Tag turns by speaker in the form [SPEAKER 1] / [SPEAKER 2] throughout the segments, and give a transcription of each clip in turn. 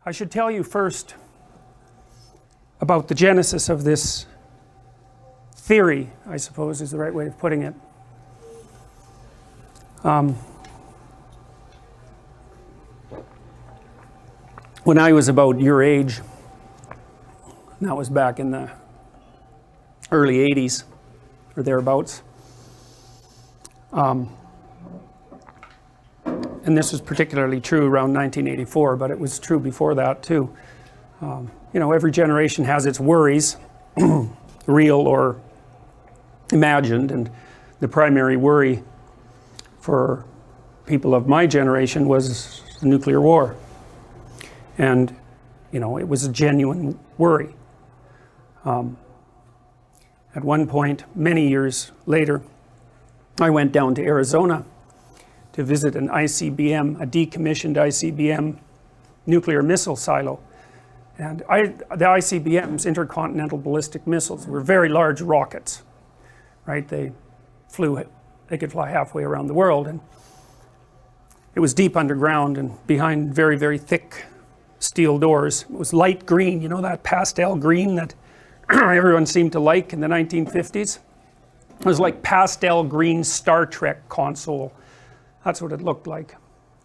[SPEAKER 1] I should tell you first about the genesis of this theory, I suppose is the right way of putting it. When I was about your age, and that was back in the early 80s or thereabouts, and this was particularly true around 1984, but it was true before that too. You know, every generation has its worries, real or imagined, and the primary worry for people of my generation was the nuclear war. And, you know, it was a genuine worry. At one point, many years later, I went down to Arizona to visit an ICBM, a decommissioned ICBM nuclear missile silo. And the ICBMs, intercontinental ballistic missiles, were very large rockets, right? They could fly halfway around the world, and it was deep underground and behind very, very thick steel doors. It was light green, you know, that pastel green that everyone seemed to like in the 1950s. It was like pastel green Star Trek console. That's what it looked like.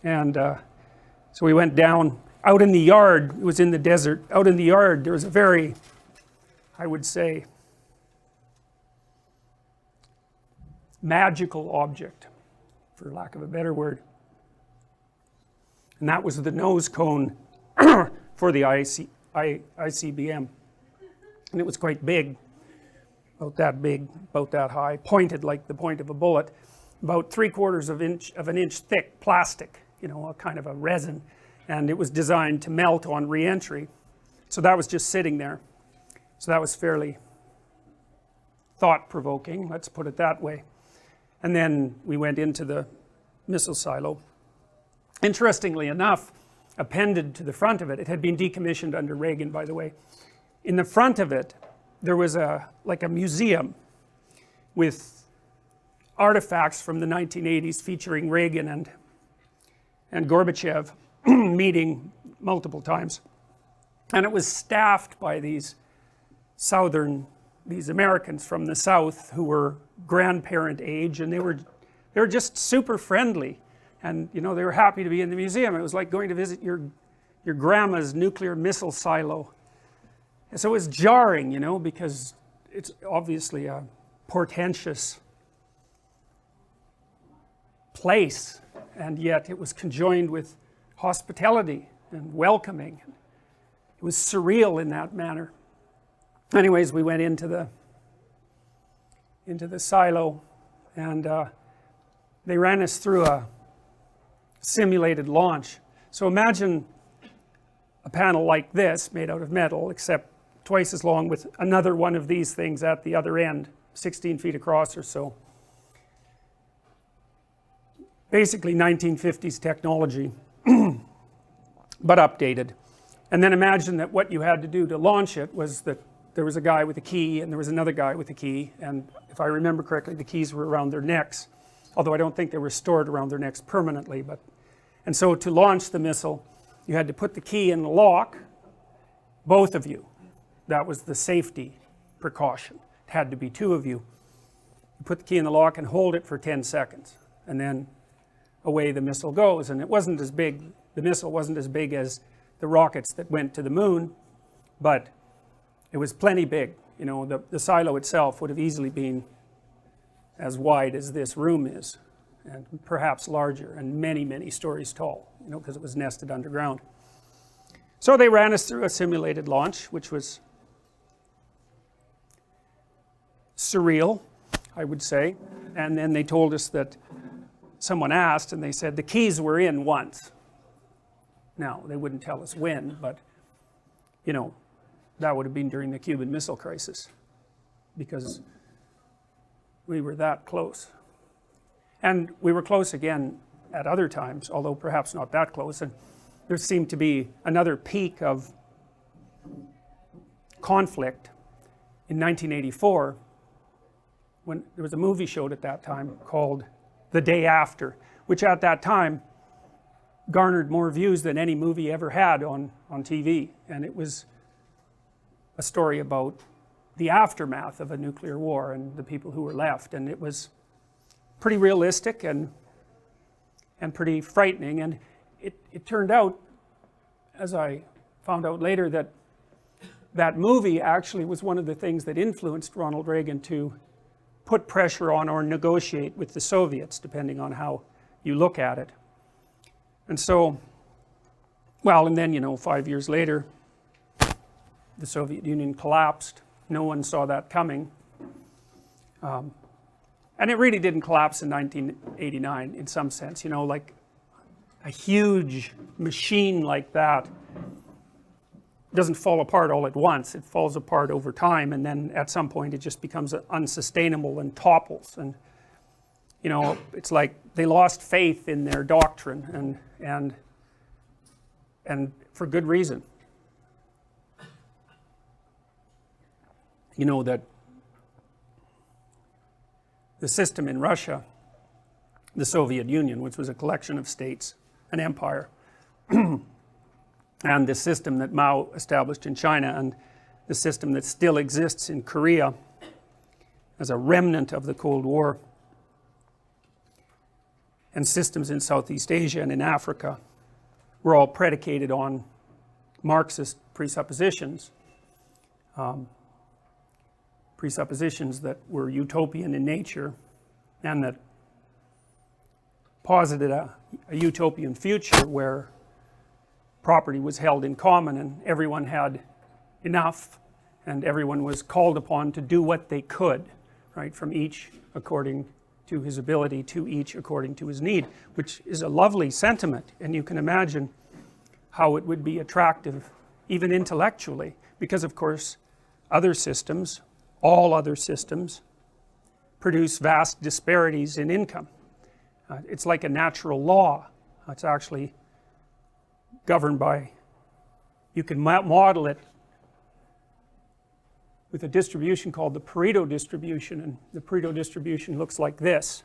[SPEAKER 1] And so we went down out in the yard. It was in the desert. Out in the yard there was a very, I would say, magical object, for lack of a better word, and that was the nose cone for the ICBM. And it was quite big, about that high, pointed like the point of a bullet, about 3/4 of an inch thick plastic, you know, a kind of a resin, and it was designed to melt on re-entry. So that was just sitting there. So that was fairly thought-provoking, let's put it that way. And then we went into the missile silo. Interestingly enough, appended to the front of it, it had been decommissioned under Reagan, by the way. In the front of it, there was like a museum with artifacts from the 1980s featuring Reagan and Gorbachev meeting multiple times. And it was staffed by these Americans from the South who were grandparent age, and they were just super friendly. And you know, they were happy to be in the museum. It was like going to visit your grandma's nuclear missile silo. And so it was jarring, you know, because it's obviously a portentous place, and yet it was conjoined with hospitality and welcoming. It was surreal in that manner. Anyways, we went into the silo, and they ran us through a simulated launch. So imagine a panel like this made out of metal, except twice as long, with another one of these things at the other end, 16 feet across or so. Basically 1950s technology, but updated. And then imagine that what you had to do to launch it was that there was a guy with a key and there was another guy with a key, and if I remember correctly, the keys were around their necks, although I don't think they were stored around their necks permanently. And so to launch the missile, you had to put the key in the lock, both of you. That was the safety precaution. It had to be two of you. You put the key in the lock and hold it for 10 seconds, and then away the missile goes. And it wasn't as big, the missile wasn't as big as the rockets that went to the moon, but it was plenty big. You know, the silo itself would have easily been as wide as this room is, and perhaps larger, and many, many stories tall, you know, because it was nested underground. So they ran us through a simulated launch, which was surreal, I would say. And then they told us that someone asked, and they said the keys were in once. Now, they wouldn't tell us when, but, you know, that would have been during the Cuban Missile Crisis, because we were that close. And we were close again at other times, although perhaps not that close. And there seemed to be another peak of conflict in 1984, when there was a movie showed at that time called The Day After, which at that time garnered more views than any movie ever had on TV, and it was a story about the aftermath of a nuclear war and the people who were left, and it was pretty realistic and pretty frightening. And it turned out, as I found out later, that that movie actually was one of the things that influenced Ronald Reagan to put pressure on or negotiate with the Soviets, depending on how you look at it. And so, well, and then, you know, 5 years later, the Soviet Union collapsed. No one saw that coming. And it really didn't collapse in 1989 in some sense, you know, like a huge machine like that doesn't fall apart all at once. It falls apart over time, and then at some point it just becomes unsustainable and topples. And you know, it's like they lost faith in their doctrine, and for good reason. You know that the system in Russia, the Soviet Union, which was a collection of states, an empire, and the system that Mao established in China, and the system that still exists in Korea as a remnant of the Cold War, and systems in Southeast Asia and in Africa, were all predicated on Marxist presuppositions. Presuppositions that were utopian in nature and that posited a utopian future where property was held in common and everyone had enough and everyone was called upon to do what they could, right, from each according to his ability, to each according to his need, which is a lovely sentiment, and you can imagine how it would be attractive even intellectually, because of course other systems, all other systems, produce vast disparities in income. It's like a natural law. It's actually governed by, you can model it with a distribution called the Pareto distribution, and the Pareto distribution looks like this.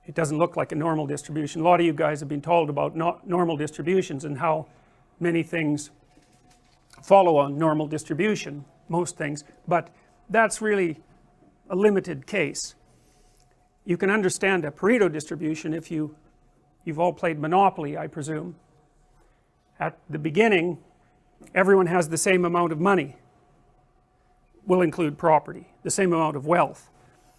[SPEAKER 1] It doesn't look like a normal distribution. A lot of you guys have been told about normal distributions and how many things follow a normal distribution, most things, but that's really a limited case. You can understand a Pareto distribution if you've all played Monopoly, I presume. At the beginning, everyone has the same amount of money. Will include property, the same amount of wealth.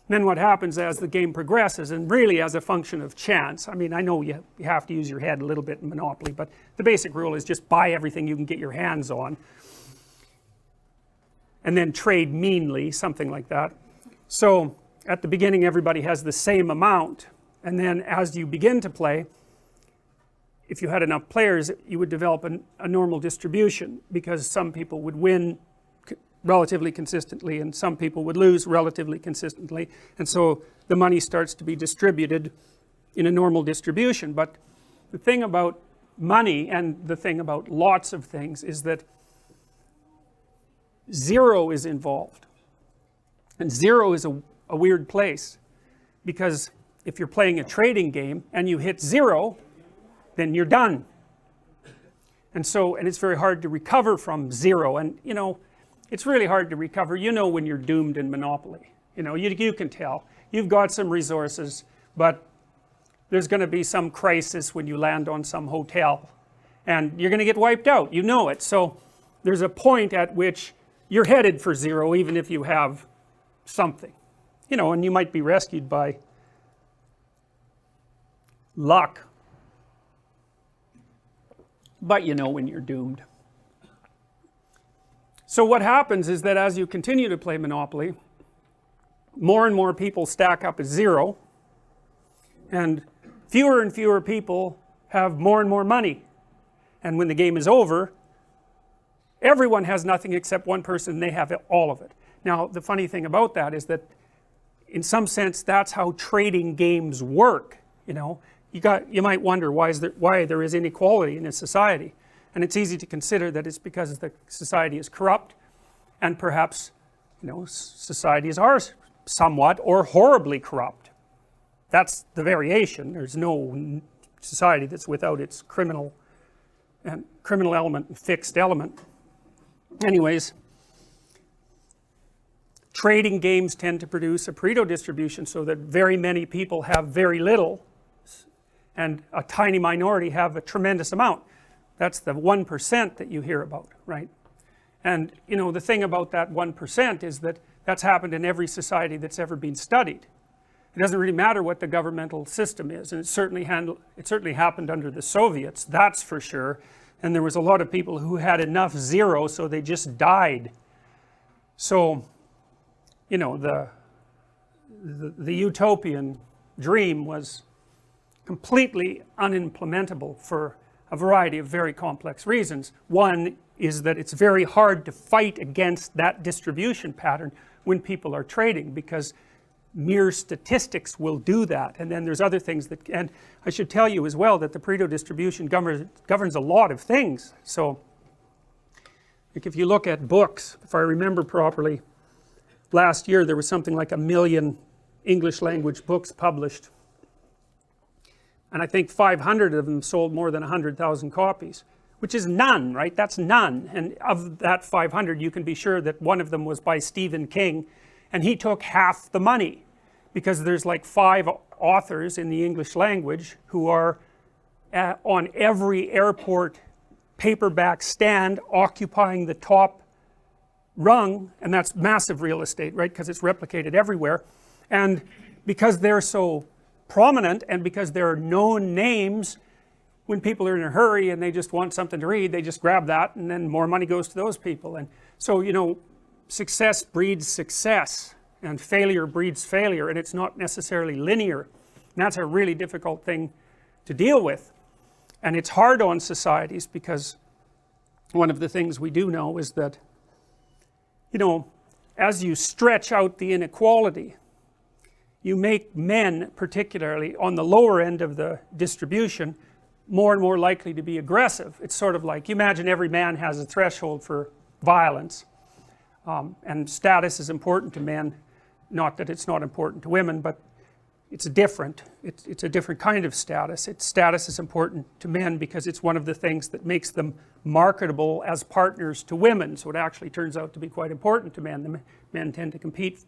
[SPEAKER 1] And then what happens as the game progresses, and really as a function of chance, I mean, I know you have to use your head a little bit in Monopoly, but the basic rule is just buy everything you can get your hands on and then trade meanly, something like that. So at the beginning everybody has the same amount, and then as you begin to play, if you had enough players, you would develop a normal distribution, because some people would win relatively consistently and some people would lose relatively consistently, and so the money starts to be distributed in a normal distribution. But the thing about money, and the thing about lots of things, is that zero is involved, and zero is a weird place, because if you're playing a trading game and you hit zero, then you're done. And so, and it's very hard to recover from zero, and you know, it's really hard to recover. You know when you're doomed in Monopoly. You know, you can tell. You've got some resources, but there's going to be some crisis when you land on some hotel, and you're going to get wiped out. You know it. So there's a point at which you're headed for zero, even if you have something. You know, and you might be rescued by luck, but you know when you're doomed. So what happens is that as you continue to play Monopoly, more and more people stack up as zero, and fewer people have more and more money. And when the game is over, everyone has nothing except one person, and they have all of it. Now the funny thing about that is that in some sense that's how trading games work. You know, you might wonder why there is inequality in a society, and it's easy to consider that it's because the society is corrupt, and perhaps, you know, societies are somewhat or horribly corrupt. That's the variation. There's no society that's without its criminal element and fixed element. Anyways, trading games tend to produce a Pareto distribution so that very many people have very little and a tiny minority have a tremendous amount. That's the 1% that you hear about, right? And you know, the thing about that 1% is that that's happened in every society that's ever been studied. It doesn't really matter what the governmental system is, and it certainly happened under the Soviets, that's for sure. And there was a lot of people who had enough zero so they just died. So you know, the utopian dream was completely unimplementable for a variety of very complex reasons. One is that it's very hard to fight against that distribution pattern when people are trading, because mere statistics will do that. And then there's other things that, and I should tell you as well that the Pareto distribution governs a lot of things. So like if you look at books, if I remember properly, last year there was something like 1 million English language books published, and I think 500 of them sold more than 100,000 copies, which is none, right? That's none. And of that 500 you can be sure that one of them was by Stephen King, and he took half the money, because there's like 5 authors in the English language who are on every airport paperback stand, occupying the top rung, and that's massive real estate, right, because it's replicated everywhere. And because they're so prominent, and because they're known names, when people are in a hurry and they just want something to read, they just grab that, and then more money goes to those people. And so, you know, success breeds success, and failure breeds failure, and it's not necessarily linear. And that's a really difficult thing to deal with, and it's hard on societies, because one of the things we do know is that, you know, as you stretch out the inequality, you make men, particularly on the lower end of the distribution, more and more likely to be aggressive. It's sort of like, you imagine every man has a threshold for violence, and status is important to men. Not that it's not important to women, but it's different. It's a different kind of status. Status is important to men because it's one of the things that makes them marketable as partners to women. So it actually turns out to be quite important to men. The men tend to compete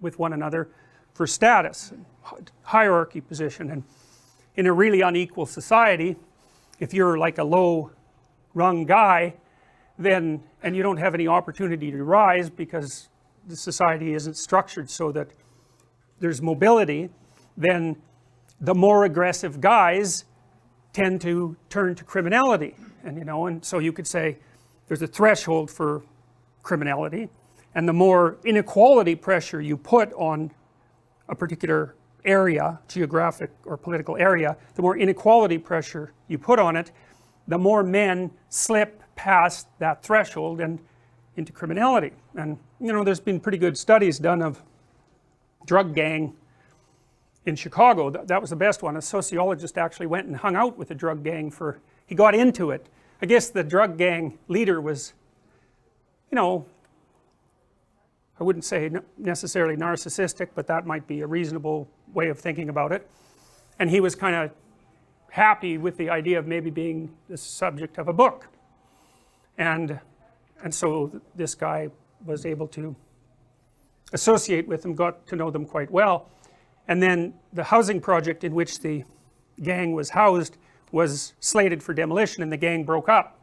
[SPEAKER 1] with one another for status, hierarchy position. And in a really unequal society, if you're like a low rung guy, then, and you don't have any opportunity to rise because the society isn't structured so that there's mobility, then the more aggressive guys tend to turn to criminality. And you know, and so you could say there's a threshold for criminality, and the more inequality pressure you put on a particular area, geographic or political area, the more inequality pressure you put on it, the more men slip past that threshold and into criminality. And you know, there's been pretty good studies done of drug gang in Chicago. That was the best one. A sociologist actually went and hung out with a drug gang he got into it. I guess the drug gang leader was, you know, I wouldn't say necessarily narcissistic, but that might be a reasonable way of thinking about it. And he was kind of happy with the idea of maybe being the subject of a book. And so this guy was able to associate with them, got to know them quite well. And then the housing project in which the gang was housed was slated for demolition, and the gang broke up.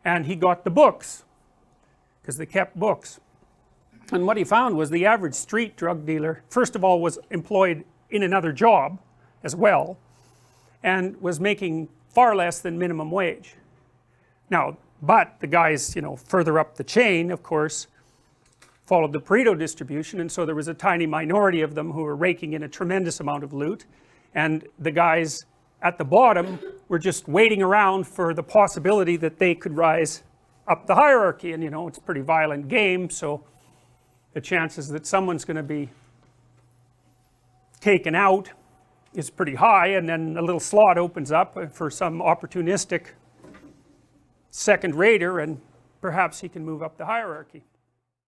[SPEAKER 1] And he got the books, because they kept books. And what he found was the average street drug dealer, first of all, was employed in another job as well, and was making far less than minimum wage. Now, but the guys, you know, further up the chain, of course, followed the Pareto distribution, and so there was a tiny minority of them who were raking in a tremendous amount of loot, and the guys at the bottom were just waiting around for the possibility that they could rise up the hierarchy. And you know, it's a pretty violent game, so the chances that someone's going to be taken out is pretty high, and then a little slot opens up for some opportunistic second rater, and perhaps he can move up the hierarchy.